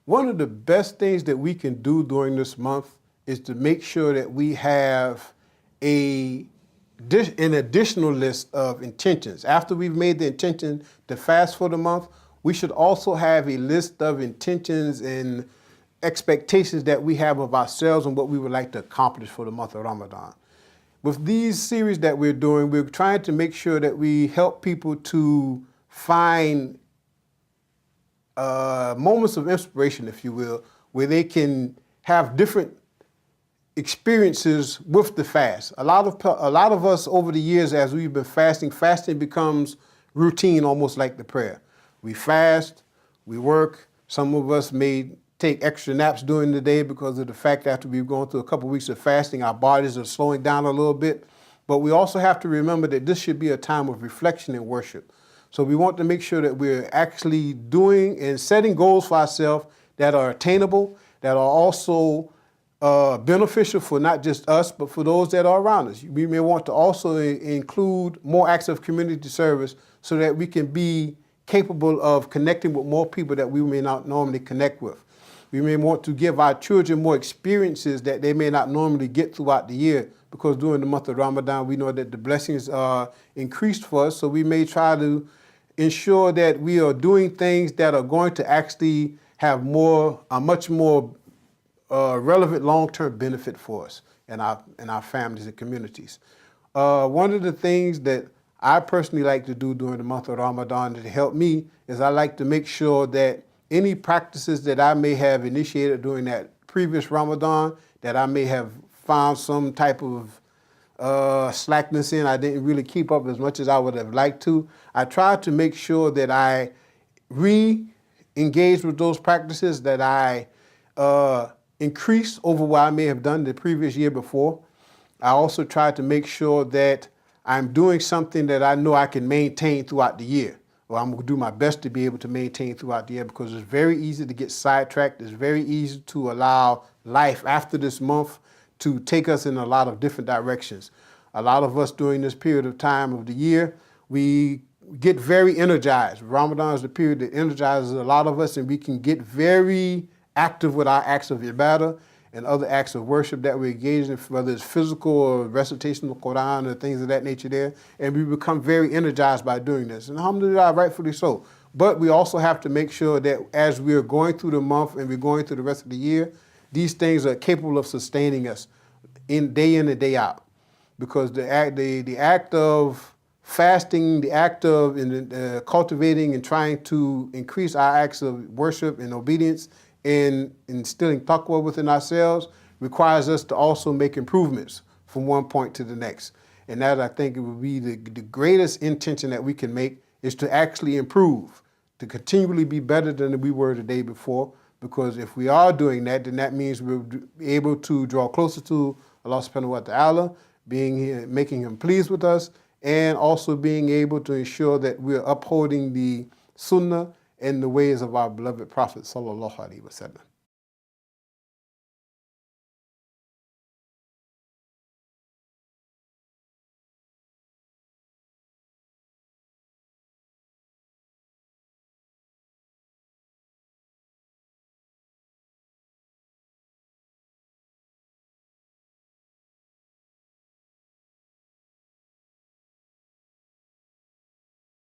One of the best things that we can do during this month is to make sure that we have an additional list of intentions. After we've made the intention to fast for the month, we should also have a list of intentions and expectations that we have of ourselves and what we would like to accomplish for the month of Ramadan. With these series that we're doing, we're trying to make sure that we help people to find moments of inspiration, if you will, where they can have different experiences with the fast. A lot of us over the years, as we've been fasting becomes routine, almost like the prayer. We fast, we work. Some of us may take extra naps during the day because of the fact that after we've gone through a couple of weeks of fasting, our bodies are slowing down a little bit. But we also have to remember that this should be a time of reflection and worship. So we want to make sure that we're actually doing and setting goals for ourselves that are attainable, that are also beneficial for not just us, but for those that are around us. We may want to also include more acts of community service so that we can be capable of connecting with more people that we may not normally connect with. We may want to give our children more experiences that they may not normally get throughout the year, because during the month of Ramadan, we know that the blessings are increased for us. So we may try to ensure that we are doing things that are going to actually have a much more relevant long-term benefit for us and our families and communities. One of the things that I personally like to do during the month of Ramadan to help me is I like to make sure that any practices that I may have initiated during that previous Ramadan, that I may have found some type of slackness in, I didn't really keep up as much as I would have liked to. I try to make sure that I re-engage with those practices, that I increase over what I may have done the previous year before. I also try to make sure that I'm doing something that I know I can maintain throughout the year, or I'm going to do my best to be able to maintain throughout the year, because it's very easy to get sidetracked. It's very easy to allow life after this month to take us in a lot of different directions. A lot of us during this period of time of the year, we get very energized. Ramadan is the period that energizes a lot of us, and we can get very active with our acts of ibadah and other acts of worship that we're engaged in, whether it's physical or recitation of the Quran or things of that nature there. And we become very energized by doing this. And alhamdulillah, rightfully so. But we also have to make sure that as we're going through the month and we're going through the rest of the year, these things are capable of sustaining us in and day out. Because the act of fasting, the act of cultivating and trying to increase our acts of worship and obedience and instilling taqwa within ourselves requires us to also make improvements from one point to the next. And that, I think, it would be the greatest intention that we can make, is to actually improve, to continually be better than we were the day before. Because if we are doing that, then that means we're able to draw closer to Allah subhanahu wa ta'ala, making Him pleased with us, and also being able to ensure that we're upholding the sunnah and the ways of our beloved Prophet sallallahu alaihi wasallam.